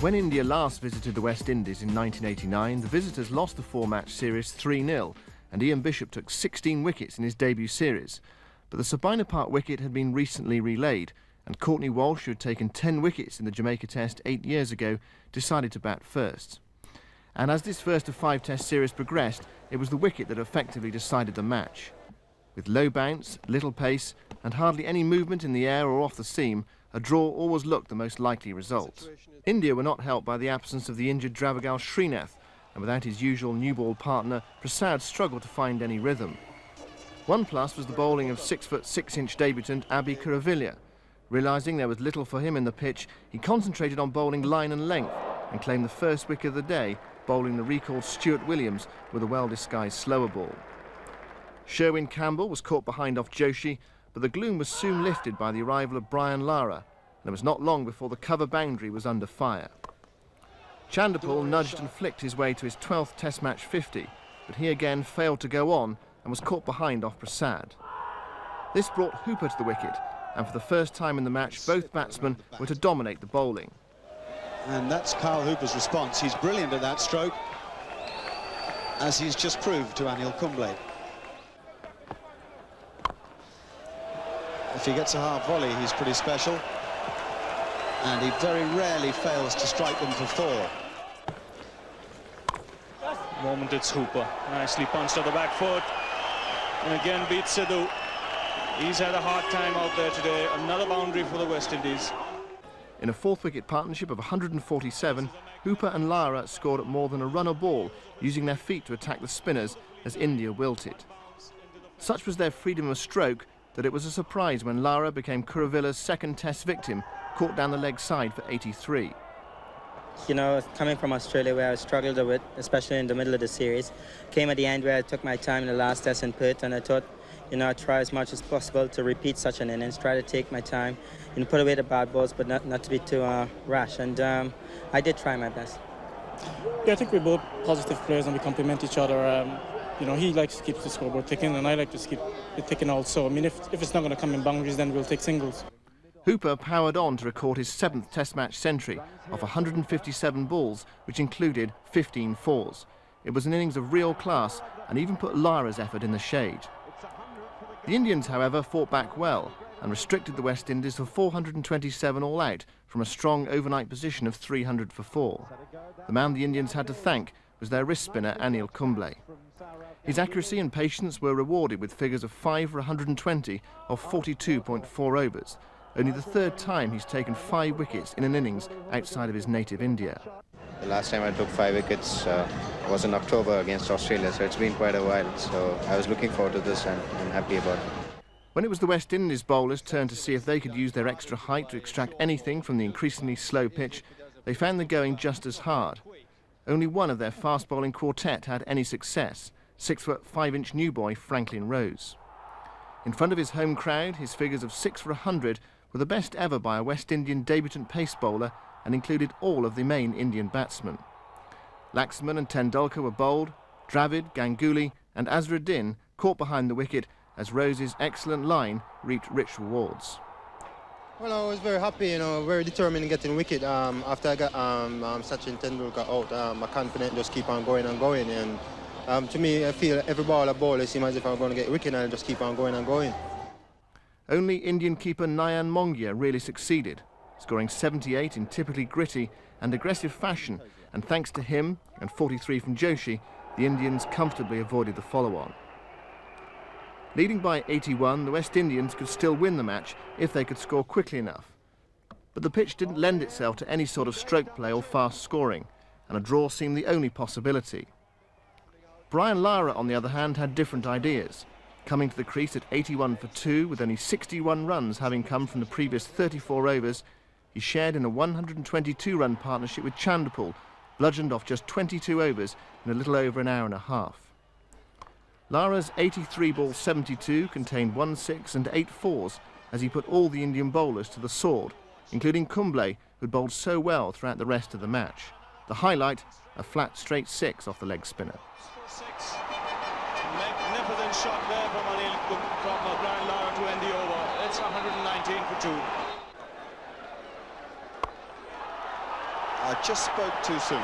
When India last visited the West Indies in 1989, the visitors lost the four-match series 3-0, and Ian Bishop took 16 wickets in his debut series. But the Sabina Park wicket had been recently relayed, and Courtney Walsh, who had taken 10 wickets in the Jamaica Test 8 years ago, decided to bat first. And as this first of 5 Test series progressed, it was the wicket that effectively decided the match. With low bounce, little pace, and hardly any movement in the air or off the seam, a draw always looked the most likely result. India were not helped by the absence of the injured Dravagal Srinath, and without his usual new ball partner, Prasad struggled to find any rhythm. One plus was the bowling of 6'6" debutant Abhi Kuravilla. Realising there was little for him in the pitch, he concentrated on bowling line and length and claimed the first wicket of the day, bowling the recalled Stuart Williams with a well-disguised slower ball. Sherwin Campbell was caught behind off Joshi, but the gloom was soon lifted by the arrival of Brian Lara, and it was not long before the cover boundary was under fire. Chanderpaul nudged and flicked his way to his 12th Test match 50, but he again failed to go on and was caught behind off Prasad. This brought Hooper to the wicket, and for the first time in the match, both batsmen were to dominate the bowling. And that's Kyle Hooper's response. He's brilliant at that stroke, as he's just proved to Anil Kumble. If he gets a half volley, he's pretty special. And he very rarely fails to strike them for 4. Moment it's Hooper. Nicely punched at the back foot. And again beats Sidhu. He's had a hard time out there today. Another boundary for the West Indies. In a 4th wicket partnership of 147, Hooper and Lara scored at more than a run a ball, using their feet to attack the spinners as India wilted. Such was their freedom of stroke that it was a surprise when Lara became Kuravilla's 2nd Test victim, caught down the leg side for 83. You know, coming from Australia where I struggled a bit, especially in the middle of the series, came at the end where I took my time in the last Test and put, and I thought, you know, I'd try as much as possible to repeat such an innings, try to take my time, you know, put away the bad balls, but not to be too rash, and I did try my best. Yeah, I think we're both positive players and we complement each other. You know, he likes to keep the scoreboard ticking and I like to keep it ticking also. I mean, if it's not going to come in boundaries, then we'll take singles. Hooper powered on to record his 7th Test match century off 157 balls, which included 15 fours. It was an innings of real class and even put Lara's effort in the shade. The Indians, however, fought back well and restricted the West Indies to 427 all out from a strong overnight position of 300 for 4. The man the Indians had to thank was their wrist spinner Anil Kumble. His accuracy and patience were rewarded with figures of 5 for 120 off 42.4 overs, only the 3rd time he's taken 5 wickets in an innings outside of his native India. The last time I took 5 wickets was in October against Australia, so it's been quite a while. So I was looking forward to this and I'm happy about it. When it was the West Indies bowlers' turn to see if they could use their extra height to extract anything from the increasingly slow pitch, they found the going just as hard. Only one of their fast bowling quartet had any success, 6'5" new boy Franklin Rose. In front of his home crowd, his figures of 6 for 100 were the best ever by a West Indian debutant pace bowler and included all of the main Indian batsmen. Laxman and Tendulkar were bowled, Dravid, Ganguly and Azharuddin caught behind the wicket as Rose's excellent line reaped rich rewards. Well, I was very happy, you know, very determined in getting wicket. After I got Sachin Tendulkar out, my confidence just keep on going and going. And to me, I feel every ball I bowl, it seems as if I'm going to get wicket, and I just keep on going and going. Only Indian keeper Nayan Mongia really succeeded, scoring 78 in typically gritty and aggressive fashion, and thanks to him and 43 from Joshi, the Indians comfortably avoided the follow-on. Leading by 81, the West Indians could still win the match if they could score quickly enough. But the pitch didn't lend itself to any sort of stroke play or fast scoring, and a draw seemed the only possibility. Brian Lara, on the other hand, had different ideas. Coming to the crease at 81 for 2, with only 61 runs having come from the previous 34 overs, he shared in a 122-run partnership with Chanderpaul, bludgeoned off just 22 overs in a little over an hour and a half. Lara's 83-ball 72 contained 1 6 and 8 4s as he put all the Indian bowlers to the sword, including Kumble, who'd bowled so well throughout the rest of the match. The highlight, a flat straight 6 off the leg spinner. Magnificent shot there from Brian Lara to end the over. It's 119 for 2. I just spoke too soon.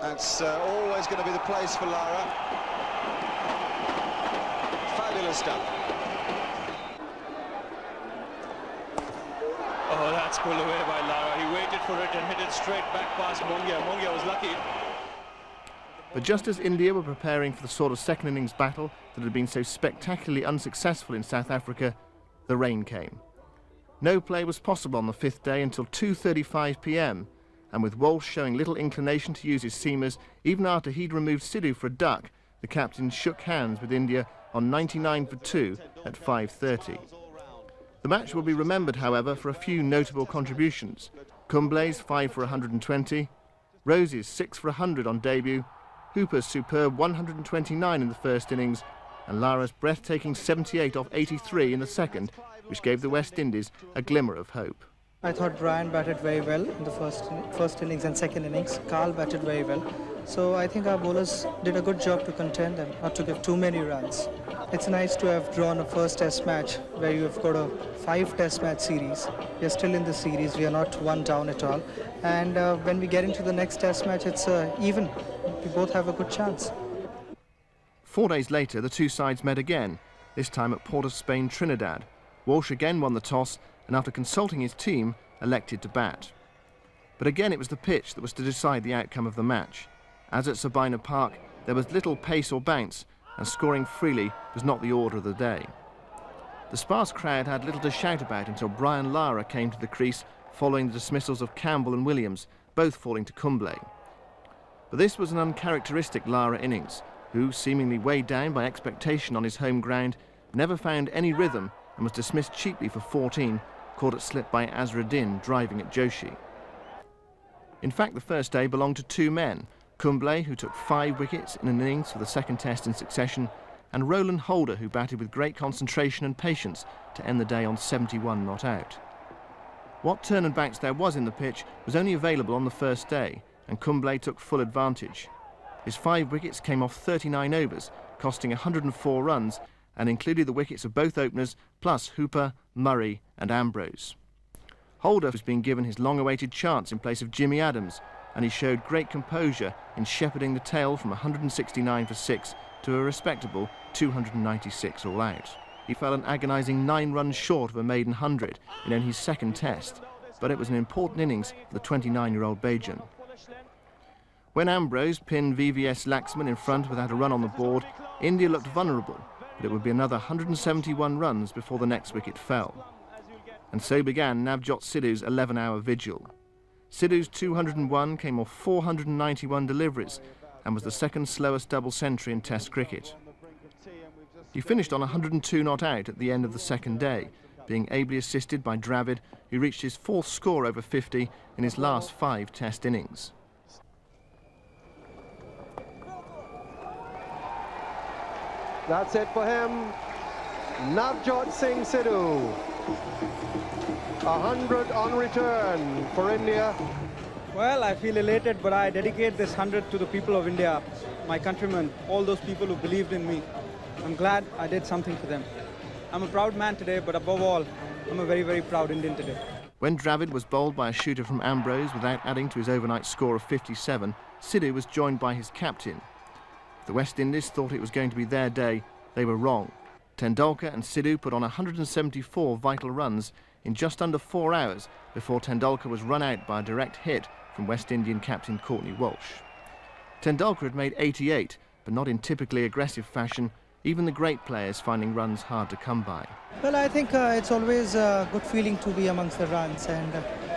That's always going to be the place for Lara. Fabulous stuff. Oh, that's pulled away by Lara. He waited for it and hit it straight back past Mongia. Mongia was lucky. But just as India were preparing for the sort of second innings battle that had been so spectacularly unsuccessful in South Africa, the rain came. No play was possible on the fifth day until 2:35 p.m, and with Walsh showing little inclination to use his seamers, even after he'd removed Sidhu for a duck, the captain shook hands with India on 99 for 2 at 5:30. The match will be remembered, however, for a few notable contributions. Kumble's 5 for 120, Rose's 6 for 100 on debut, Hooper's superb 129 in the first innings, and Lara's breathtaking 78 off 83 in the second, which gave the West Indies a glimmer of hope. I thought Brian batted very well in the first innings and second innings. Carl batted very well. So I think our bowlers did a good job to contend and not to give too many runs. It's nice to have drawn a first test match where you have got a 5 test match series. We are still in the series, we are not one down at all. And when we get into the next test match, it's even. We both have a good chance. 4 days later, the two sides met again, this time at Port of Spain, Trinidad. Walsh again won the toss and after consulting his team, elected to bat. But again it was the pitch that was to decide the outcome of the match. As at Sabina Park, there was little pace or bounce, and scoring freely was not the order of the day. The sparse crowd had little to shout about until Brian Lara came to the crease following the dismissals of Campbell and Williams, both falling to Kumble. But this was an uncharacteristic Lara innings, who, seemingly weighed down by expectation on his home ground, never found any rhythm and was dismissed cheaply for 14, caught at slip by Azruddin driving at Joshi. In fact, the first day belonged to two men, Kumble, who took 5 wickets in an innings for the second test in succession, and Roland Holder, who batted with great concentration and patience to end the day on 71 not out. What turn and bounce there was in the pitch was only available on the first day, and Kumble took full advantage. His 5 wickets came off 39 overs, costing 104 runs, and included the wickets of both openers, plus Hooper, Murray and Ambrose. Holder was being given his long-awaited chance in place of Jimmy Adams, and he showed great composure in shepherding the tail from 169 for 6 to a respectable 296 all out. He fell an agonising 9 runs short of a maiden 100 in only his second test, but it was an important innings for the 29-year-old Bajan. When Ambrose pinned VVS Laxman in front without a run on the board, India looked vulnerable, but it would be another 171 runs before the next wicket fell. And so began Navjot Sidhu's 11-hour vigil. Sidhu's 201 came off 491 deliveries and was the second slowest double century in Test cricket. He finished on 102 not out at the end of the second day, being ably assisted by Dravid, who reached his 4th score over 50 in his last 5 Test innings. That's it for him. Navjot Singh Sidhu. 100 on return for India. Well, I feel elated, but I dedicate this 100 to the people of India, my countrymen, all those people who believed in me. I'm glad I did something for them. I'm a proud man today, but above all, I'm a very, very proud Indian today. When Dravid was bowled by a shooter from Ambrose without adding to his overnight score of 57, Sidhu was joined by his captain. If the West Indies thought it was going to be their day, they were wrong. Tendulkar and Sidhu put on 174 vital runs in just under 4 hours before Tendulkar was run out by a direct hit from West Indian captain Courtney Walsh. Tendulkar had made 88, but not in typically aggressive fashion, even the great players finding runs hard to come by. Well, I think it's always a good feeling to be amongst the runs, and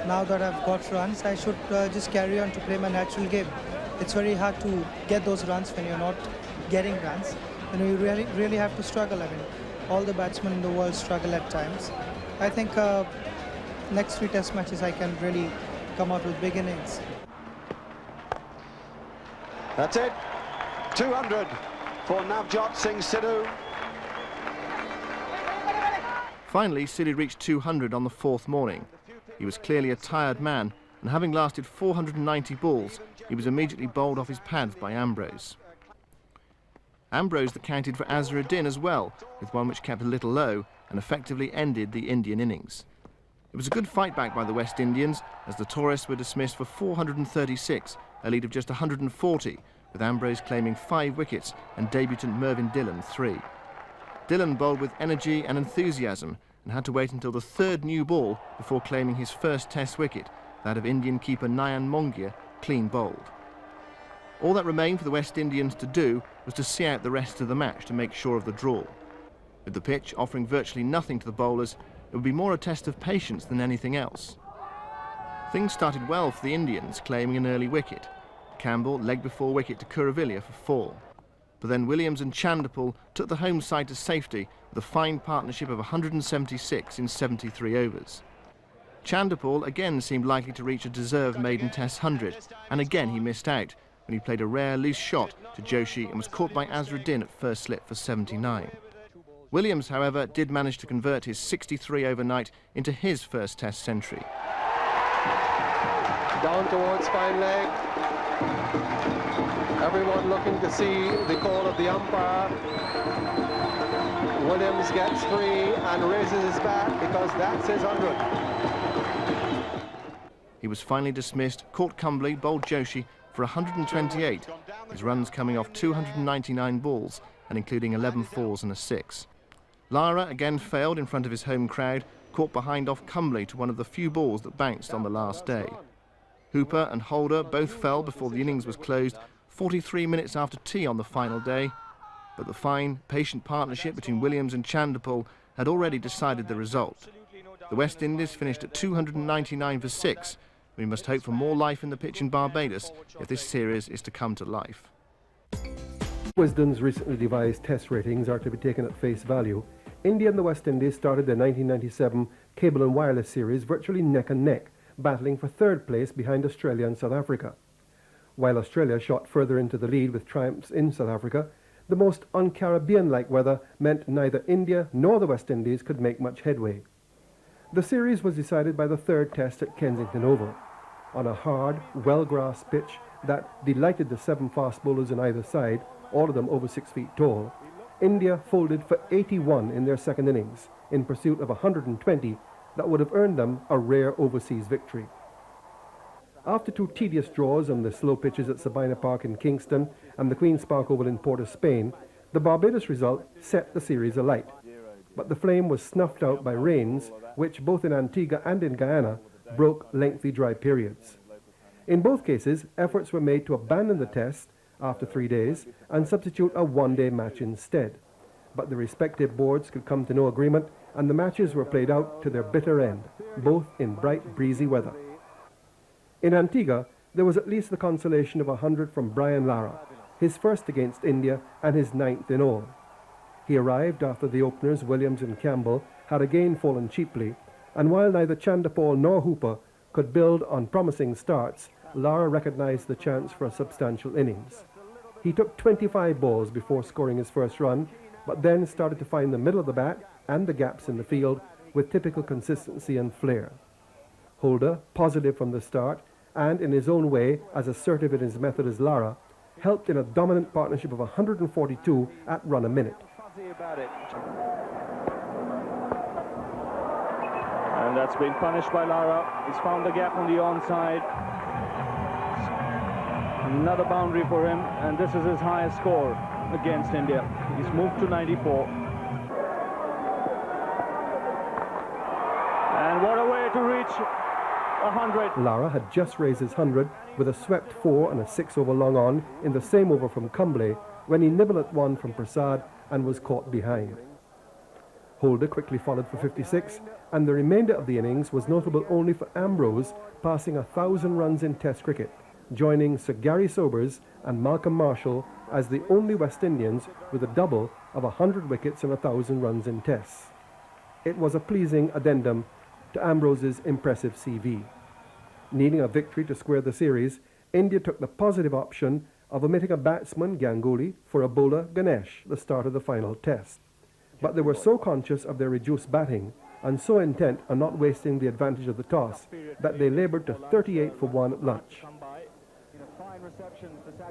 now that I've got runs, I should just carry on to play my natural game. It's very hard to get those runs when you're not getting runs. You know, you really have to struggle. I mean, all the batsmen in the world struggle at times. I think next 3 test matches I can really come out with big innings. That's it. 200 for Navjot Singh Sidhu. Finally, Sidhu reached 200 on the 4th morning. He was clearly a tired man, and having lasted 490 balls, he was immediately bowled off his pads by Ambrose. Ambrose accounted for Azharuddin as well, with one which kept a little low and effectively ended the Indian innings. It was a good fight back by the West Indians, as the tourists were dismissed for 436, a lead of just 140, with Ambrose claiming 5 wickets and debutant Mervyn Dillon 3. Dillon bowled with energy and enthusiasm and had to wait until the 3rd new ball before claiming his first Test wicket, that of Indian keeper Nayan Mongia, clean bowled. All that remained for the West Indians to do was to see out the rest of the match to make sure of the draw. With the pitch offering virtually nothing to the bowlers, it would be more a test of patience than anything else. Things started well for the Indians, claiming an early wicket. Campbell legged before wicket to Kuravilla for 4. But then Williams and Chanderpaul took the home side to safety with a fine partnership of 176 in 73 overs. Chanderpaul again seemed likely to reach a deserved maiden Test 100, and again he missed out when he played a rare loose shot to Joshi and was caught by Azharuddin at first slip for 79. Williams, however, did manage to convert his 63 overnight into his first Test century. Down towards fine leg. Everyone looking to see the call of the umpire. Williams gets 3 and raises his bat because that's his 100. He was finally dismissed, caught Cumbly, bowled Joshi for 128, his runs coming off 299 balls and including 11 fours and a 6. Lara again failed in front of his home crowd, caught behind off Cumbly to one of the few balls that bounced on the last day. Hooper and Holder both fell before the innings was closed 43 minutes after tea on the final day, but the fine, patient partnership between Williams and Chanderpaul had already decided the result. The West Indies finished at 299 for 6. We must hope for more life in the pitch in Barbados if this series is to come to life. Wisden's recently devised Test ratings are to be taken at face value. India and the West Indies started their 1997 cable and wireless series virtually neck and neck, battling for 3rd place behind Australia and South Africa. While Australia shot further into the lead with triumphs in South Africa, the most un-Caribbean-like weather meant neither India nor the West Indies could make much headway. The series was decided by the 3rd Test at Kensington Oval. On a hard, well-grassed pitch that delighted the 7 fast bowlers on either side, all of them over 6 feet tall, India folded for 81 in their 2nd innings, in pursuit of 120 that would have earned them a rare overseas victory. After 2 tedious draws on the slow pitches at Sabina Park in Kingston and the Queen's Park Oval in Port of Spain, the Barbados result set the series alight. But the flame was snuffed out by rains, which both in Antigua and in Guyana broke lengthy dry periods. In both cases, efforts were made to abandon the test after 3 days and substitute a 1-day match instead. But the respective boards could come to no agreement, and the matches were played out to their bitter end, both in bright, breezy weather. In Antigua, there was at least the consolation of 100 from Brian Lara, his first against India and his 9th in all. He arrived after the openers Williams and Campbell had again fallen cheaply, and while neither Chanderpaul nor Hooper could build on promising starts, Lara recognized the chance for a substantial innings. He took 25 balls before scoring his first run, but then started to find the middle of the bat and the gaps in the field with typical consistency and flair. Holder, positive from the start, and in his own way as assertive in his method as Lara, helped in a dominant partnership of 142 at run a minute. And that's been punished by Lara. He's found the gap on the onside. Another boundary for him, and this is his highest score against India. He's moved to 94. And what a way to reach 100. Lara had just raised his 100 with a swept 4 and a 6 over long on in the same over from Cumbly when he nibbled at 1 from Prasad and was caught behind. Holder quickly followed for 56, and the remainder of the innings was notable only for Ambrose passing 1,000 runs in Test cricket, joining Sir Gary Sobers and Malcolm Marshall as the only West Indians with a double of 100 wickets and 1,000 runs in Tests. It was a pleasing addendum to Ambrose's impressive CV. Needing a victory to square the series, India took the positive option of omitting a batsman, Ganguly, for a bowler, Ganesh, the start of the final Test. But they were so conscious of their reduced batting and so intent on not wasting the advantage of the toss that they laboured to 38 for 1 at lunch.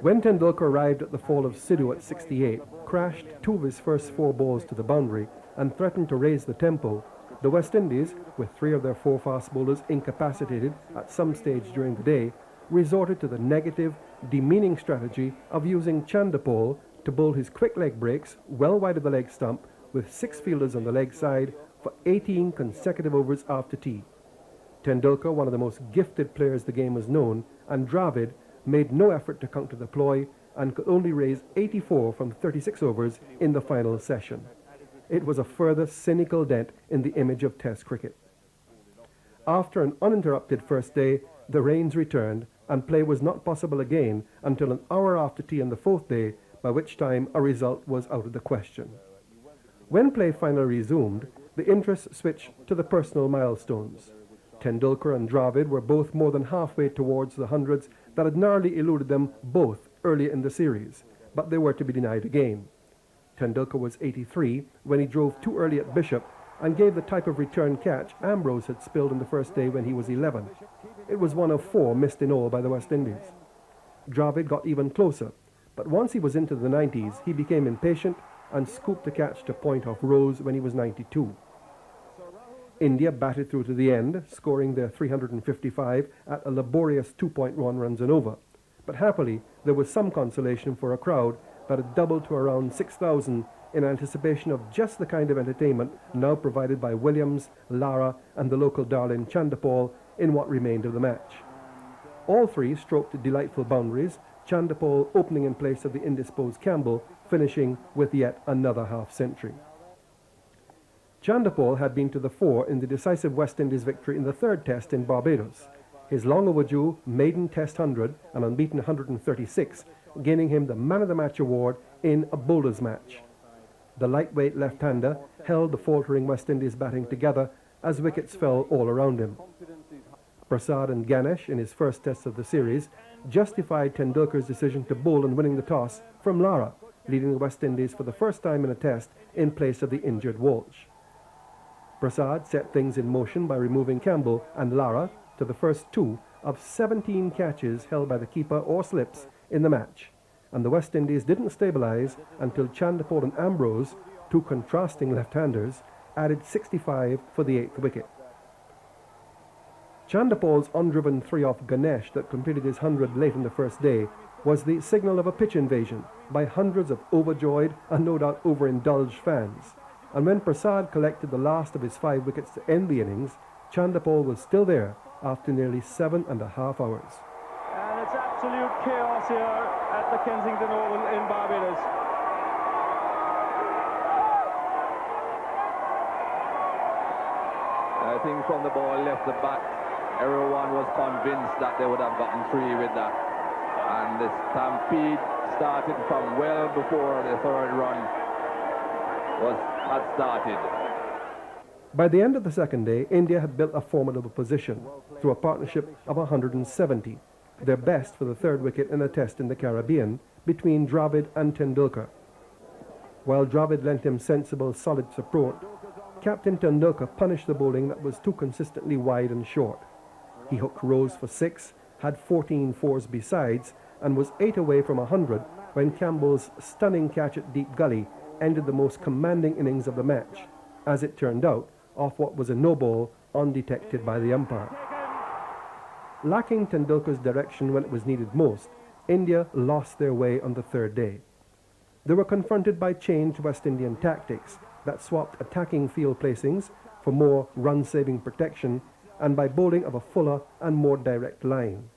When Tendulkar arrived at the fall of Sidhu at 68, crashed 2 of his first 4 balls to the boundary and threatened to raise the tempo, the West Indies, with 3 of their 4 fast bowlers incapacitated at some stage during the day, resorted to the negative, demeaning strategy of using Chandapol to bowl his quick leg breaks well wide of the leg stump with 6 fielders on the leg side for 18 consecutive overs after tea. Tendulkar, one of the most gifted players the game has known, and Dravid made no effort to counter the ploy and could only raise 84 from 36 overs in the final session. It was a further cynical dent in the image of Test cricket. After an uninterrupted first day, the rains returned and play was not possible again until an hour after tea on the 4th day, by which time a result was out of the question. When play finally resumed, the interest switched to the personal milestones. Tendulkar and Dravid were both more than halfway towards the hundreds that had narrowly eluded them both earlier in the series, but they were to be denied again. Tendulkar was 83 when he drove too early at Bishop and gave the type of return catch Ambrose had spilled on the first day when he was 11. It was one of 4 missed in all by the West Indies. Dravid got even closer, but once he was into the 90s, he became impatient and scooped the catch to point off Rose when he was 92. India batted through to the end, scoring their 355 at a laborious 2.1 runs and over. But happily, there was some consolation for a crowd that had doubled to around 6,000 in anticipation of just the kind of entertainment now provided by Williams, Lara and the local darling Chandapol in what remained of the match. All 3 stroked delightful boundaries, Chandapol opening in place of the indisposed Campbell, finishing with yet another half-century. Chandapol had been to the fore in the decisive West Indies victory in the 3rd Test in Barbados, his long overdue maiden Test 100 and unbeaten 136, gaining him the Man of the Match award in a bowler's match. The lightweight left-hander held the faltering West Indies batting together as wickets fell all around him. Prasad and Ganesh, in his first test of the series, justified Tendulkar's decision to bowl and winning the toss from Lara, leading the West Indies for the first time in a test in place of the injured Walsh. Prasad set things in motion by removing Campbell and Lara to the first 2 of 17 catches held by the keeper or slips in the match, and the West Indies didn't stabilise until Chandapol and Ambrose, 2 contrasting left-handers, added 65 for the 8th wicket. Chandapol's undriven 3 off Ganesh that completed his 100 late in the first day was the signal of a pitch invasion by hundreds of overjoyed and no doubt overindulged fans. And when Prasad collected the last of his 5 wickets to end the innings, Chandapol was still there after nearly 7.5 hours. And it's absolute chaos here at the Kensington Oval in Barbados. I think from the ball left the bat, everyone was convinced that they would have gotten 3 with that. And the stampede started from well before the 3rd run had started. By the end of the 2nd day, India had built a formidable position through a partnership of 170, their best for the 3rd wicket in a test in the Caribbean between Dravid and Tendulkar. While Dravid lent him sensible, solid support, Captain Tendulkar punished the bowling that was too consistently wide and short. He hooked Rose for 6, had 14 fours besides, and was 8 away from 100 when Campbell's stunning catch at deep gully ended the most commanding innings of the match, as it turned out, off what was a no ball undetected by the umpire. Lacking Tendulkar's direction when it was needed most, India lost their way on the 3rd day. They were confronted by changed West Indian tactics that swapped attacking field placings for more run-saving protection and by bowling of a fuller and more direct line.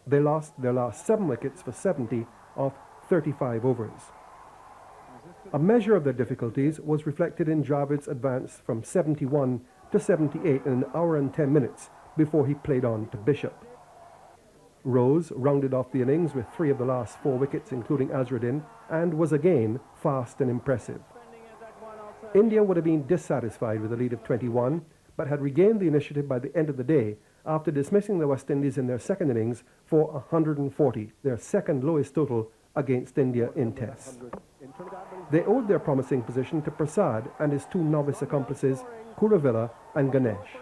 They lost their last 7 wickets for 70 off 35 overs. A measure of their difficulties was reflected in Dravid's advance from 71 to 78 in an hour and 10 minutes before he played on to Bishop. Rose rounded off the innings with 3 of the last 4 wickets, including Azharuddin, and was again fast and impressive. India would have been dissatisfied with a lead of 21, but had regained the initiative by the end of the day after dismissing the West Indies in their 2nd innings for 140, their 2nd lowest total against India in tests. They owed their promising position to Prasad and his 2 novice accomplices, Kuravilla and Ganesh.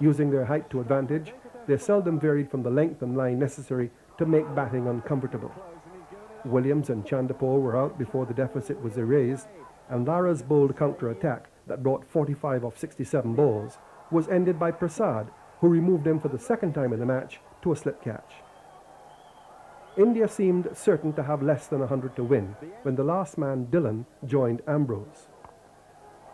Using their height to advantage, they seldom varied from the length and line necessary to make batting uncomfortable. Williams and Chandapur were out before the deficit was erased, and Lara's bold counter-attack that brought 45 of 67 balls was ended by Prasad, who removed him for the second time in the match to a slip catch. India seemed certain to have less than 100 to win when the last man, Dillon, joined Ambrose.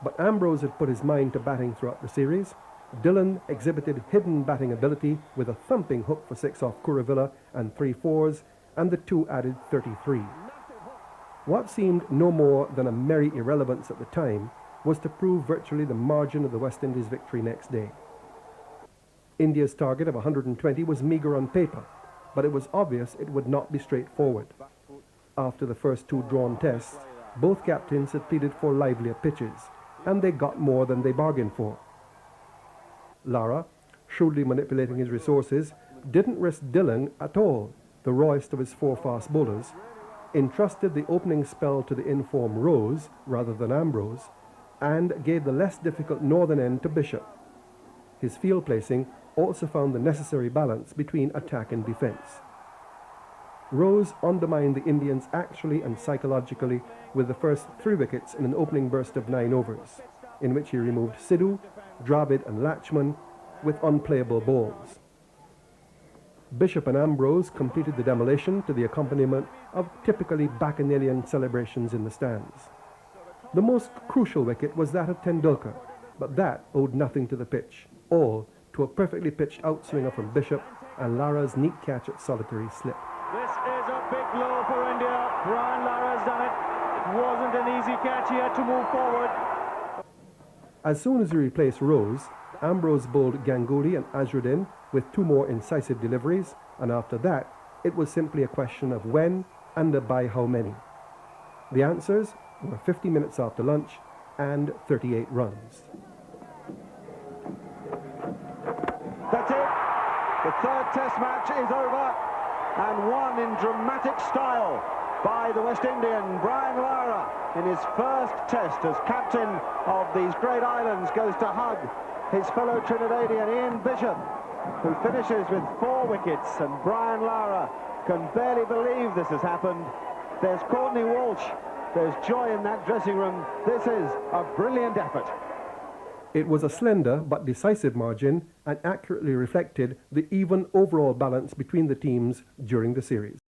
But Ambrose had put his mind to batting throughout the series. Dillon exhibited hidden batting ability with a thumping hook for 6 off Kuravilla and 3 fours, and the two added 33. What seemed no more than a merry irrelevance at the time was to prove virtually the margin of the West Indies' victory next day. India's target of 120 was meagre on paper, but it was obvious it would not be straightforward. After the first 2 drawn tests, both captains had pleaded for livelier pitches, and they got more than they bargained for. Lara, shrewdly manipulating his resources, didn't risk Dillon at all, the rawest of his 4 fast bowlers, entrusted the opening spell to the in-form Rose rather than Ambrose, and gave the less difficult northern end to Bishop. His field placing also found the necessary balance between attack and defence. Rose undermined the Indians actually and psychologically with the first 3 wickets in an opening burst of 9 overs, in which he removed Sidhu, Dravid and Lachman with unplayable balls. Bishop and Ambrose completed the demolition to the accompaniment of typically bacchanalian celebrations in the stands. The most crucial wicket was that of Tendulkar, but that owed nothing to the pitch, all to a perfectly pitched outswinger from Bishop and Lara's neat catch at solitary slip. This is a big blow for India. Brian Lara's done it. It wasn't an easy catch. He had to move forward. As soon as he replaced Rose, Ambrose bowled Ganguly and Azharuddin with 2 more incisive deliveries, and after that, it was simply a question of when and by how many. The answers were 50 minutes after lunch and 38 runs. That's it. The 3rd test match is over, and won in dramatic style by the West Indian Brian Lara in his first test as captain of these great islands. Goes to hug his fellow Trinidadian Ian Bishop, who finishes with 4 wickets, and Brian Lara can barely believe this has happened. There's Courtney Walsh, there's joy in that dressing room. This is a brilliant effort. It was a slender but decisive margin and accurately reflected the even overall balance between the teams during the series.